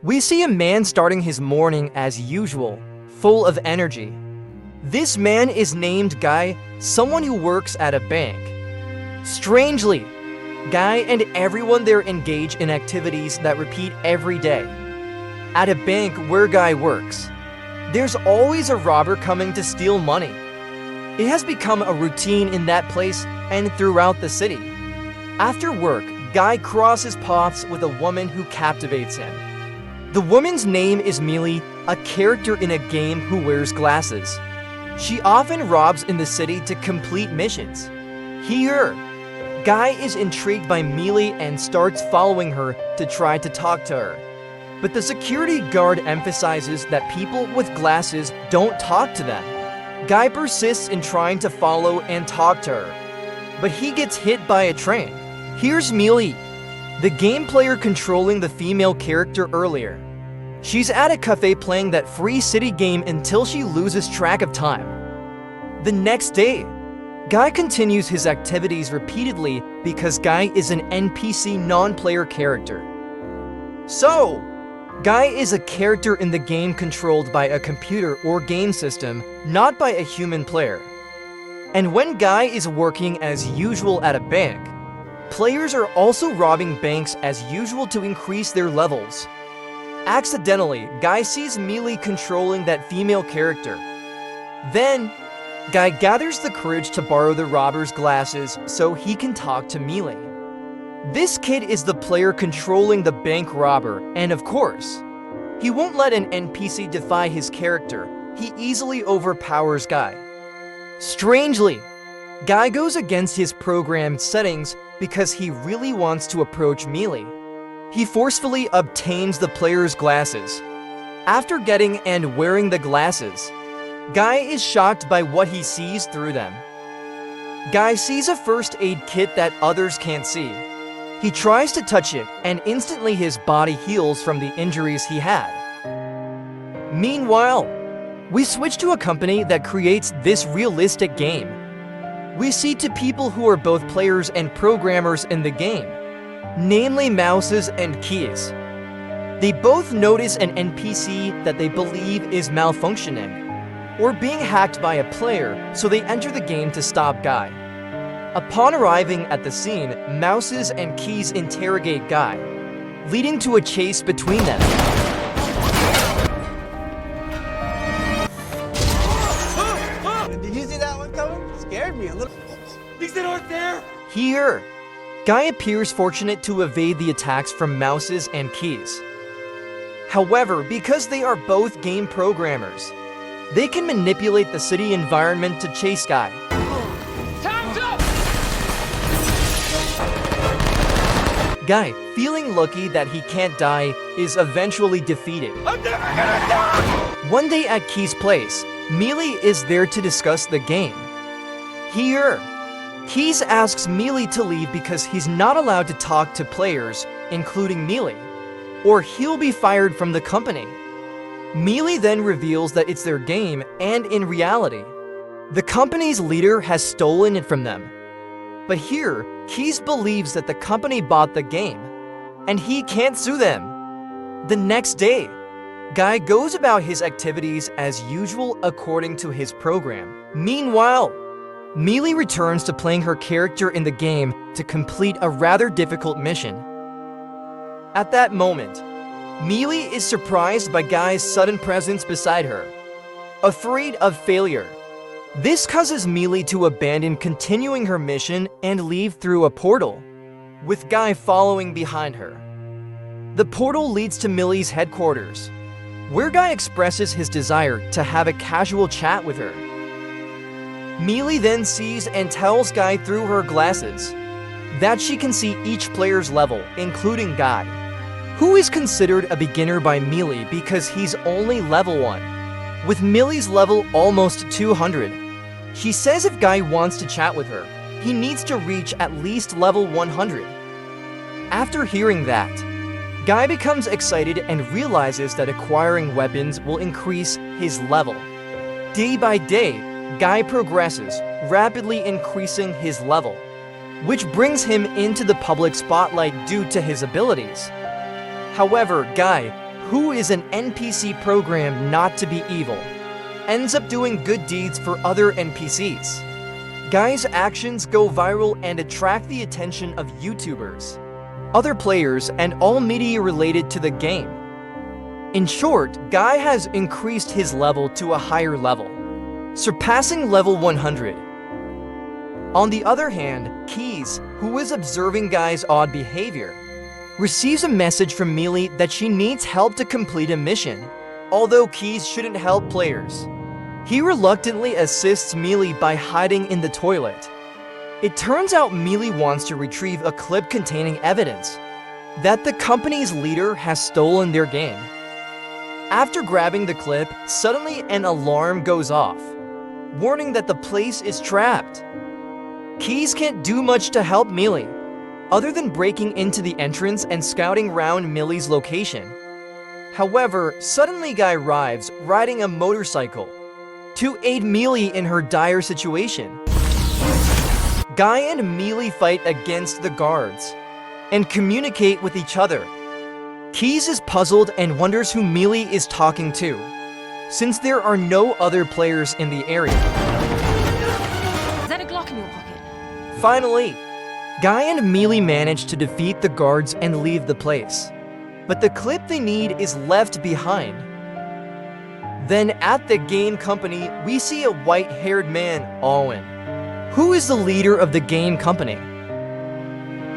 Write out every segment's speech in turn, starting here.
We see a man starting his morning as usual, full of energy. This man is named Guy, someone who works at a bank. Strangely, Guy and everyone there engage in activities that repeat every day. At a bank where Guy works, there's always a robber coming to steal money. It has become a routine in that place and throughout the city. After work, Guy crosses paths with a woman who captivates him. The woman's name is Mealy, a character in a game who wears glasses. She often robs in the city to complete missions. Here, Guy is intrigued by Mealy and starts following her to try to talk to her. But the security guard emphasizes that people with glasses don't talk to them. Guy persists in trying to follow and talk to her, but he gets hit by a train. Here's Mealy, the game player controlling the female character earlier. She's at a cafe playing that free city game until she loses track of time. The next day, Guy continues his activities repeatedly because Guy is an NPC non-player character. So, Guy is a character in the game controlled by a computer or game system, not by a human player. And when Guy is working as usual at a bank, players are also robbing banks as usual to increase their levels. Accidentally, Guy sees Mealy controlling that female character. Then, Guy gathers the courage to borrow the robber's glasses so he can talk to Mealy. This kid is the player controlling the bank robber, and of course, he won't let an NPC defy his character. He easily overpowers Guy. Strangely, Guy goes against his programmed settings because he really wants to approach Mealy. He forcefully obtains the player's glasses. After getting and wearing the glasses, Guy is shocked by what he sees through them. Guy sees a first aid kit that others can't see. He tries to touch it, and instantly his body heals from the injuries he had. Meanwhile, we switch to a company that creates this realistic game. We see two people who are both players and programmers in the game, namely Mouses and Keys. They both notice an NPC that they believe is malfunctioning, or being hacked by a player, so they enter the game to stop Guy. Upon arriving at the scene, Mouses and Keys interrogate Guy, leading to a chase between them. Did you see that one coming? Scared me a little. At least they aren't there. Here, Guy appears fortunate to evade the attacks from Mouses and Keys. However, because they are both game programmers, they can manipulate the city environment to chase Guy. Guy, feeling lucky that he can't die, is eventually defeated. I'm never gonna die! One day at Key's place, Mealy is there to discuss the game. Here, Keys asks Mealy to leave because he's not allowed to talk to players, including Mealy, or he'll be fired from the company. Mealy then reveals that it's their game, and in reality, the company's leader has stolen it from them. But here, Keys believes that the company bought the game, and he can't sue them. The next day, Guy goes about his activities as usual according to his program. Meanwhile, Mealy returns to playing her character in the game to complete a rather difficult mission. At that moment, Mealy is surprised by Guy's sudden presence beside her, afraid of failure. This causes Mealy to abandon continuing her mission and leave through a portal, with Guy following behind her. The portal leads to Mealy's headquarters, where Guy expresses his desire to have a casual chat with her. Mealy then sees and tells Guy through her glasses that she can see each player's level, including Guy, who is considered a beginner by Mealy because he's only level 1. With Mealy's level almost 200, she says if Guy wants to chat with her, he needs to reach at least level 100. After hearing that, Guy becomes excited and realizes that acquiring weapons will increase his level. Day by day, Guy progresses, rapidly increasing his level, which brings him into the public spotlight due to his abilities. However, Guy, who is an NPC programmed not to be evil, ends up doing good deeds for other NPCs. Guy's actions go viral and attract the attention of YouTubers, other players, and all media related to the game. In short, Guy has increased his level to a higher level, surpassing level 100. On the other hand, Keys, who is observing Guy's odd behavior, receives a message from Mealy that she needs help to complete a mission, although Keys shouldn't help players. He reluctantly assists Mealy by hiding in the toilet. It turns out Mealy wants to retrieve a clip containing evidence that the company's leader has stolen their game. After grabbing the clip, suddenly an alarm goes off, warning that the place is trapped. Keys can't do much to help Mealy, other than breaking into the entrance and scouting around Mealy's location. However, suddenly Guy arrives riding a motorcycle to aid Mealy in her dire situation. Guy and Mealy fight against the guards and communicate with each other. Keys is puzzled and wonders who Mealy is talking to, since there are no other players in the area. Is that a Glock in your pocket? Finally, Guy and Mealy manage to defeat the guards and leave the place, but the clip they need is left behind. Then at the game company, we see a white-haired man, Alwyn, who is the leader of the game company.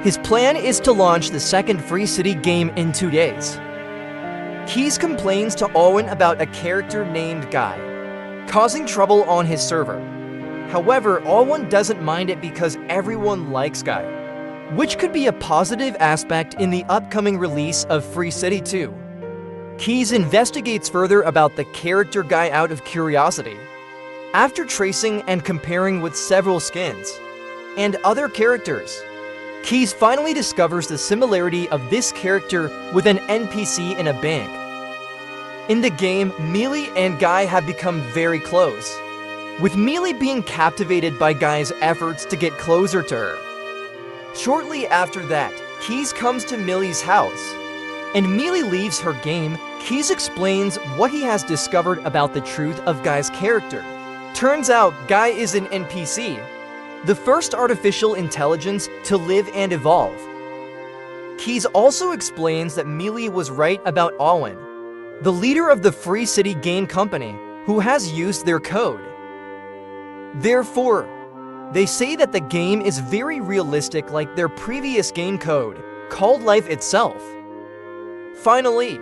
His plan is to launch the second Free City game in 2 days. Keys complains to Alwyn about a character named Guy, causing trouble on his server. However, Alwyn doesn't mind it because everyone likes Guy, which could be a positive aspect in the upcoming release of Free City 2. Keys investigates further about the character Guy out of curiosity. After tracing and comparing with several skins and other characters, Keys finally discovers the similarity of this character with an NPC in a bank. In the game, Mealy and Guy have become very close, with Mealy being captivated by Guy's efforts to get closer to her. Shortly after that, Keys comes to Mealy's house, and Mealy leaves her game. Keys explains what he has discovered about the truth of Guy's character. Turns out Guy is an NPC, the first artificial intelligence to live and evolve. Keys also explains that Mealy was right about Alwyn, the leader of the Free City game company, who has used their code. Therefore, they say that the game is very realistic like their previous game code, called Life itself. Finally,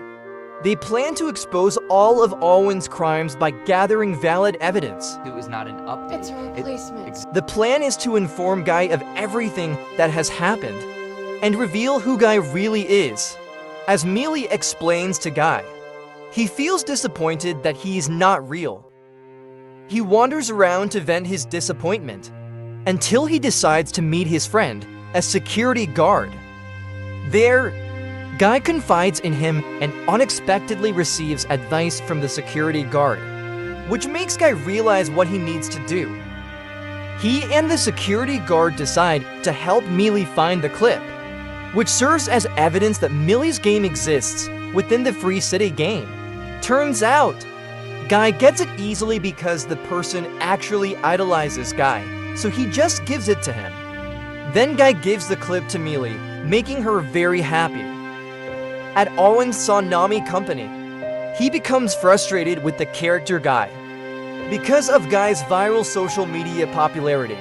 they plan to expose all of Alwyn's crimes by gathering valid evidence. It was not an update. It's a replacement. The plan is to inform Guy of everything that has happened and reveal who Guy really is. As Mealy explains to Guy, he feels disappointed that he is not real. He wanders around to vent his disappointment until he decides to meet his friend, a security guard. There, Guy confides in him and unexpectedly receives advice from the security guard, which makes Guy realize what he needs to do. He and the security guard decide to help Mealy find the clip, which serves as evidence that Mealy's game exists within the Free City game. Turns out, Guy gets it easily because the person actually idolizes Guy, so he just gives it to him. Then Guy gives the clip to Mealy, making her very happy. At Alwyn's Sonami company, he becomes frustrated with the character Guy. Because of Guy's viral social media popularity,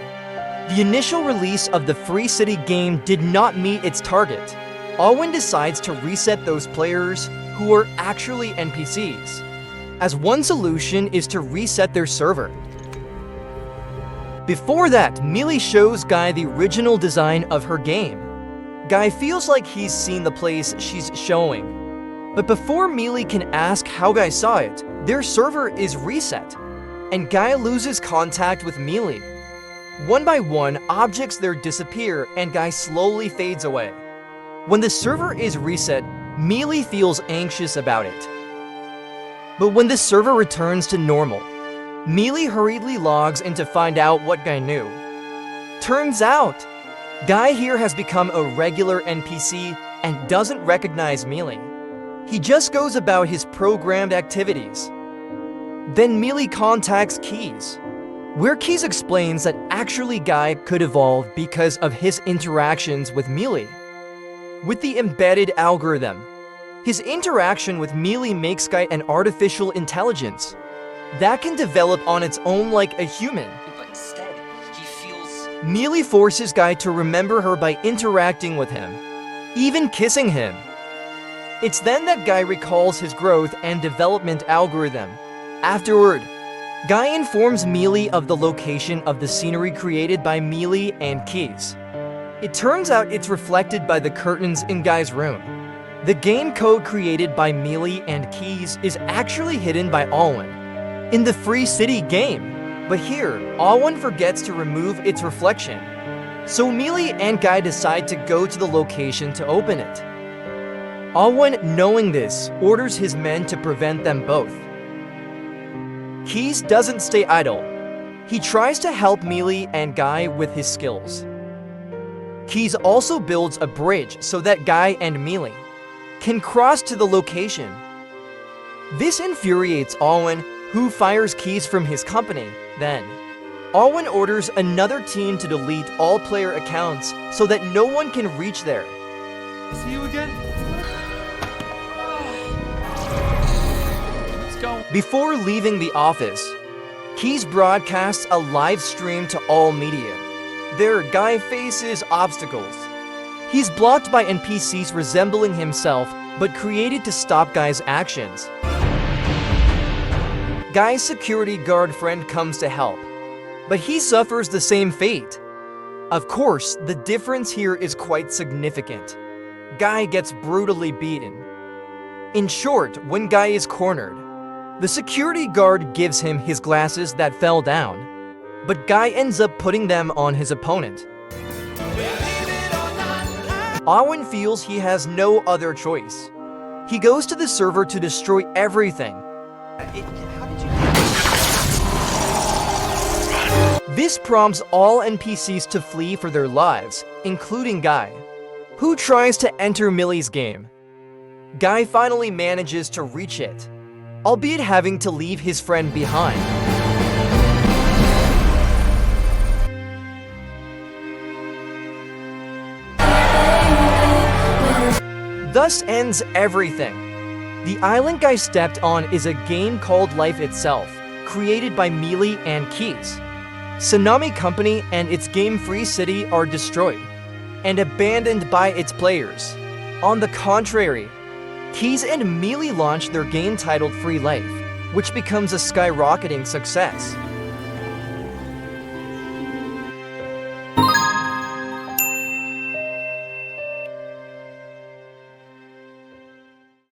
the initial release of the Free City game did not meet its target. Alwyn decides to reset those players who are actually NPCs, as one solution is to reset their server. Before that, Mealy shows Guy the original design of her game. Guy feels like he's seen the place she's showing. But before Mealy can ask how Guy saw it, their server is reset, and Guy loses contact with Mealy. One by one, objects there disappear and Guy slowly fades away. When the server is reset, Mealy feels anxious about it. But when the server returns to normal, Mealy hurriedly logs in to find out what Guy knew. Turns out, Guy here has become a regular NPC and doesn't recognize Mealy. He just goes about his programmed activities. Then Mealy contacts Keys, where Keys explains that actually Guy could evolve because of his interactions with Mealy. With the embedded algorithm, his interaction with Mealy makes Guy an artificial intelligence that can develop on its own like a human. But instead, he feels... Mealy forces Guy to remember her by interacting with him, even kissing him. It's then that Guy recalls his growth and development algorithm. Afterward, Guy informs Mealy of the location of the scenery created by Mealy and Keys. It turns out it's reflected by the curtains in Guy's room. The game code created by Mealy and Keys is actually hidden by Alwyn in the Free City game, but here, Alwyn forgets to remove its reflection. So Mealy and Guy decide to go to the location to open it. Alwyn, knowing this, orders his men to prevent them both. Keys doesn't stay idle. He tries to help Mealy and Guy with his skills. Keys also builds a bridge so that Guy and Mealy can cross to the location. This infuriates Alwyn, who fires Keys from his company. Then, Alwyn orders another team to delete all player accounts so that no one can reach there. See you again. Let's go. Before leaving the office, Keys broadcasts a live stream to all media. There, Guy faces obstacles. He's blocked by NPCs resembling himself, but created to stop Guy's actions. Guy's security guard friend comes to help, but he suffers the same fate. Of course, the difference here is quite significant. Guy gets brutally beaten. In short, when Guy is cornered, the security guard gives him his glasses that fell down, but Guy ends up putting them on his opponent. Alwyn feels he has no other choice. He goes to the server to destroy everything. How did you do This prompts all NPCs to flee for their lives, including Guy, who tries to enter Mealy's game. Guy finally manages to reach it, albeit having to leave his friend behind. Thus ends everything. The island Guy stepped on is a game called Life Itself, created by Mealy and Keys. Tsunami Company and its game Free City are destroyed and abandoned by its players. On the contrary, Keys and Mealy launch their game titled Free Life, which becomes a skyrocketing success.